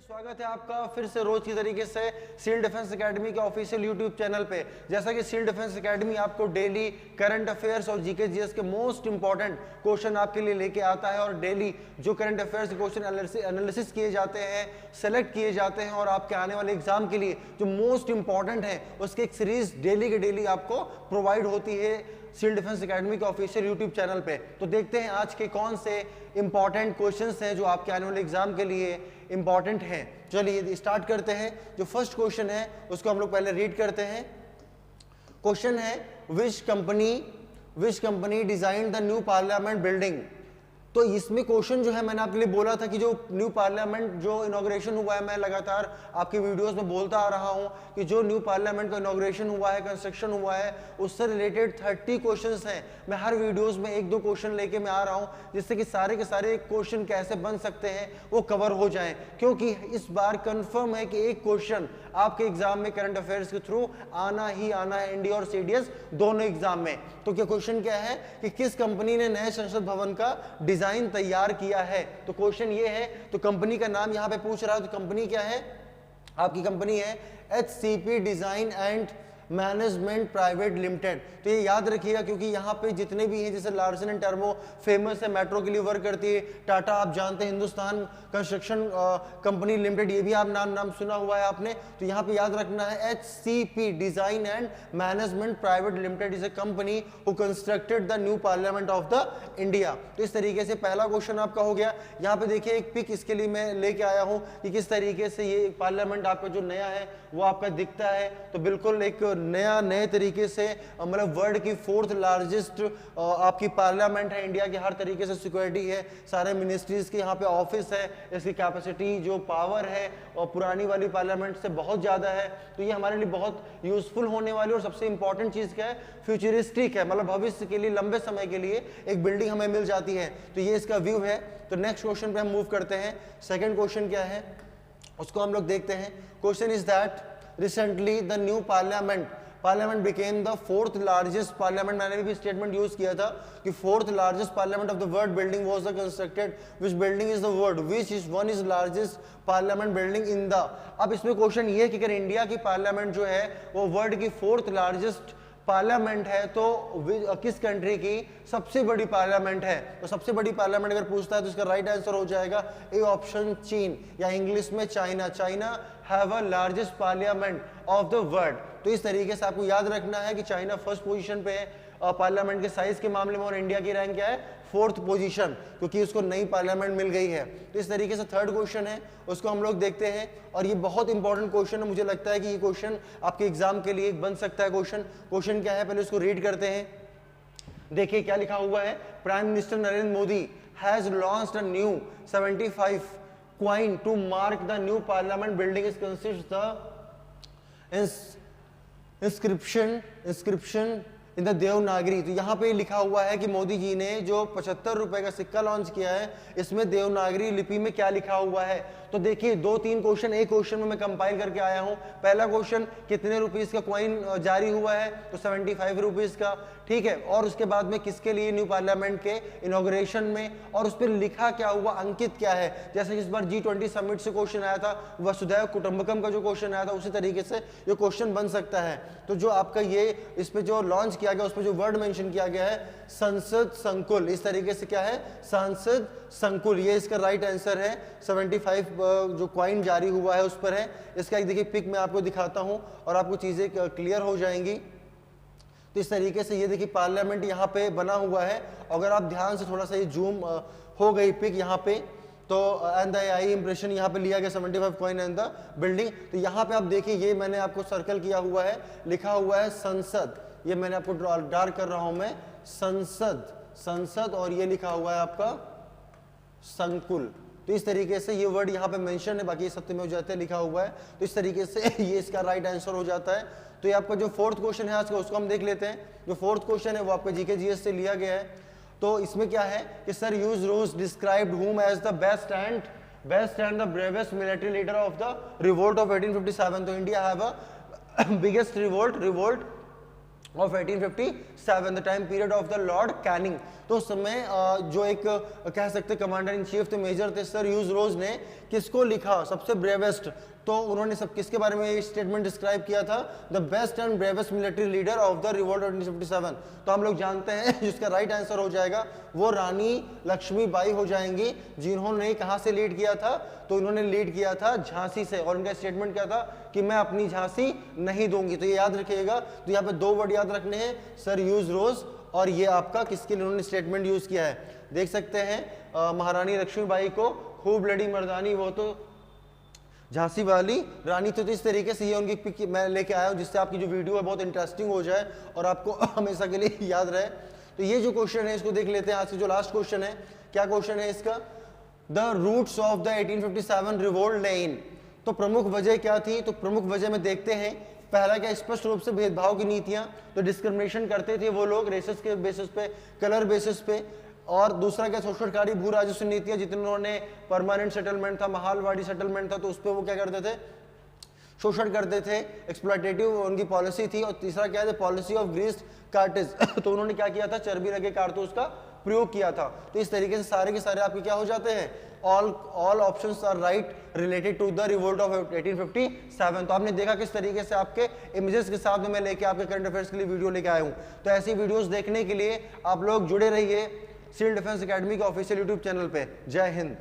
स्वागत है आपका फिर से रोज की तरीके से सिविल डिफेंस एकेडमी के ऑफिशियल यूट्यूब चैनल पे। जैसा कि सिविल डिफेंस एकेडमी आपको डेली करंट अफेयर्स और जीके जीएस के मोस्ट इंपॉर्टेंट क्वेश्चन आपके लिए लेके आता है और डेली जो करंट अफेयर्स के क्वेश्चन एनालिसिस किए जाते हैं, सेलेक्ट किए जाते हैं और आपके आने वाले एग्जाम के लिए जो मोस्ट इंपॉर्टेंट है उसकी एक सीरीज डेली के डेली आपको प्रोवाइड होती है सिविल डिफेंस एकेडमी के ऑफिशियल यूट्यूब चैनल पे। तो देखते हैं आज के कौन से इंपॉर्टेंट क्वेश्चंस हैं जो आपके आने वाले एग्जाम के लिए इंपॉर्टेंट हैं। चलिए स्टार्ट करते हैं। जो फर्स्ट क्वेश्चन है उसको हम लोग पहले रीड करते हैं। क्वेश्चन है which company design the new parliament building. तो इसमें क्वेश्चन जो है मैंने आपके लिए बोला था कि जो न्यू पार्लियामेंट जो इनॉग्रेशन हुआ है, मैं लगातार आपकी वीडियोस में बोलता आ रहा हूं कि जो न्यू पार्लियामेंट का इनॉग्रेशन हुआ है, कंस्ट्रक्शन हुआ है, उससे रिलेटेड 30 क्वेश्चंस हैं। मैं हर वीडियोस में एक दो क्वेश्चन लेके मैं आ रहा हूं जिससे कि सारे के सारे क्वेश्चन कैसे बन सकते हैं वो कवर हो जाएं, क्योंकि इस बार कंफर्म है कि एक क्वेश्चन आपके एग्जाम में करंट अफेयर्स के थ्रू आना ही आना है, एनडीए और सीडीएस दोनों एग्जाम में। तो क्या क्वेश्चन क्या है कि किस कंपनी ने नए संसद भवन का डिजाइन तैयार किया है। तो क्वेश्चन ये है, तो कंपनी का नाम यहां पे पूछ रहा है, तो कंपनी क्या है, आपकी कंपनी है HCP design and management private limited. तो ये याद रखिएगा क्योंकि यहाँ पे जितने भी हैं, जैसे लार्सन एंड टर्बो फेमस है, मेट्रो के लिए वर्क करती है, टाटा आप जानते हैं, हिंदुस्तान कंस्ट्रक्शन कंपनी लिमिटेड, ये भी आप नाम सुना हुआ है आपने। तो यहाँ पे याद रखना है HCP design and management private limited is a company who constructed the new parliament of the India. तो इस तरीके से पहला क्वेश्चन आपका हो गया। यहाँ पे देखिए एक पिक इसके लिए मैं लेके आया हूँ कि किस तरीके से ये पार्लियामेंट आपका जो नया है वो आपका दिखता है। तो बिल्कुल एक नए तरीके से मतलब वर्ल्ड की 4th लार्जेस्ट आपकी पार्लियामेंट है इंडिया की, हर तरीके से सिक्योरिटी है, सारे मिनिस्ट्रीज के यहाँ पे ऑफिस है, इसकी कैपेसिटी जो पावर है और पुरानी वाली पार्लियामेंट से बहुत ज्यादा है। तो ये हमारे लिए बहुत यूजफुल होने वाली और सबसे इंपॉर्टेंट चीज क्या है, फ्यूचरिस्टिक है, मतलब भविष्य के लिए लंबे समय के लिए एक बिल्डिंग हमें मिल जाती है। तो ये इसका व्यू है। तो नेक्स्ट क्वेश्चन पे हम मूव करते हैं। सेकेंड क्वेश्चन क्या है उसको हम लोग देखते हैं। Question is that recently the new parliament became the 4th largest parliament। मैंने भी स्टेटमेंट यूज किया था कि 4th largest parliament of the world building was the constructed, which building is the word which is one is largest parliament building in the। अब इसमें question ये है कि अगर इंडिया की पार्लियामेंट जो है वो वर्ल्ड की 4th लार्जेस्ट पार्लियामेंट है तो किस कंट्री की सबसे बड़ी पार्लियामेंट है। तो सबसे बड़ी पार्लियामेंट अगर पूछता है तो इसका राइट आंसर हो जाएगा ए ऑप्शन, चीन, या इंग्लिश में China. China have a largest parliament of the world. तो इस तरीके से आपको याद रखना है कि चाइना फर्स्ट पोजीशन पे है पार्लियामेंट के साइज के मामले में, और इंडिया की रैंक क्या है, 4th पोजीशन, क्योंकि उसको नई पार्लियामेंट मिल गई है। तो इस तरीके से थर्ड क्वेश्चन है उसको हम लोग देखते हैं, और ये बहुत इंपॉर्टेंट क्वेश्चन है। मुझे लगता है कि ये क्वेश्चन आपके एग्जाम के लिए बन सकता है। क्वेश्चन क्या है पहले उसको रीड करते हैं। देखिए क्या लिखा हुआ है, prime minister Narendra Modi has launched a new 75 coin to mark the new parliament building is consists the inscription in the Devanagari. तो यहाँ पे लिखा हुआ है कि मोदी जी ने जो 75 रुपए का सिक्का लॉन्च किया है, इसमें देवनागरी लिपि में क्या लिखा हुआ है। तो देखिए 2-3 क्वेश्चन एक क्वेश्चन में मैं कंपाइल करके आया हूँ। पहला क्वेश्चन कितने रुपीस का कॉइन जारी हुआ है, तो 75 रुपीस का, ठीक है। और उसके बाद में किसके लिए, न्यू पार्लियामेंट के इनॉग्रेशन में, और उस पर लिखा क्या हुआ, अंकित क्या है। जैसे इस बार G20 समिट से क्वेश्चन आया था, वसुधैव कुटुंबकम का जो क्वेश्चन आया था, उसी तरीके से ये क्वेश्चन बन सकता है। तो जो आपका ये इस पे जो लॉन्च किया गया उस पे जो वर्ड मेंशन किया गया है संसद संकुल, इस तरीके से क्या है, संसद संकुल, ये इसका राइट आंसर है। 75 जो कॉइन जारी हुआ है उस पर है। इसका एक देखिए पिक मैं आपको दिखाता हूं और आपको चीजें क्लियर हो जाएंगी। तो इस तरीके से ये देखिए पार्लियामेंट यहाँ पे बना हुआ है। अगर आप ध्यान से थोड़ा सा ये जूम हो गई पिक यहाँ पे, तो एंड द आई इंप्रेशन यहाँ पे लिया गया 75 कॉइन एंड द बिल्डिंग। तो यहाँ पे आप देखिए ये मैंने आपको सर्कल किया हुआ है, लिखा हुआ है संसद, ये मैंने आपको डार्क कर रहा हूं मैं, संसद, और ये लिखा हुआ है आपका संकुल। तो इस तरीके से ये वर्ड यहाँ पे मेंशन है, बाकी सत्यमेव जयते लिखा हुआ है। तो इस तरीके से ये इसका राइट आंसर हो जाता है। तो ये आपका जो 4th क्वेश्चन है आज का उसको हम देख लेते हैं। जो 4th क्वेश्चन है वो आपका जीके जीएस से लिया गया है। तो इसमें क्या है कि Sir Hugh Rose described whom as the best and the bravest military leader of the revolt of 1857। तो India have a biggest revolt of 1857, the time period of the Lord Canning. तो उस समय जो एक कह सकते कमांडर इन चीफ थे, major थे सर ह्यूज रोज ने किसको लिखा, सबसे ब्रेवेस्ट, तो उन्होंने सब किसके बारे में ये स्टेटमेंट डिस्क्राइब किया था, the best and bravest military leader of the revolt 1857। तो हम लोग जानते हैं जिसका राइट आंसर हो जाएगा वो रानी लक्ष्मीबाई हो जाएंगी, जिन्होंने कहां से लीड किया था, तो इन्होंने लीड किया था झांसी से, और इनका स्टेटमेंट क्या था कि मैं अपनी झांसी नहीं दूंगी। तो ये याद रखिएगा, तो यहाँ पे दो वर्ड याद रखने हैं, सर ह्यूज रोज, और ये आपका किसके लिए उन्होंने स्टेटमेंट यूज किया है, देख सकते हैं महारानी लक्ष्मीबाई को खूब लड़ी मर्दानी, वो तो झांसी वाली रानी थी। तो इस तरीके से ये उनकी पिक मैं लेके आया हूँ, जिससे आपकी जो वीडियो है बहुत इंटरेस्टिंग हो जाए और आपको हमेशा के लिए याद रहे। तो ये जो क्वेश्चन है इसको देख लेते हैं, आज से जो लास्ट क्वेश्चन है, क्या क्वेश्चन है इसका, the roots of the 1857 revolt lay in. तो प्रमुख वजह क्या थी, तो प्रमुख वजह में देखते हैं, पहला क्या, स्पष्ट रूप से भेदभाव की नीतियां, तो डिस्क्रिमिनेशन करते थे वो लोग रेसेस के बेसिस पे, कलर बेसिस पे, और दूसरा क्या, शोषणकारी भू राजस्व नीतियां, जितने उन्होंने परमानेंट सेटलमेंट था, महालवाड़ी सेटलमेंट था, तो उस पर वो क्या करते थे, शोषण करते थे, एक्सप्लॉयटेटिव उनकी पॉलिसी थी। और तीसरा क्या है, पॉलिसी ऑफ ग्रीस्ड कार्टेज, तो उन्होंने क्या किया था, चर्बी लगे कारतूस का प्रयोग किया था। तो इस तरीके से सारे के सारे आपके क्या हो जाते हैं, all options are right related to the revolt of 1857। तो आपने देखा किस तरीके से आपके इमेजेस के साथ में मैं लेके आपके करंट अफेयर्स के लिए वीडियो लेके आया हूं। तो ऐसी वीडियोस देखने के लिए आप लोग जुड़े रहिए सिविल डिफेंस एकेडमी के ऑफिशियल यूट्यूब चैनल पे। जय हिंद।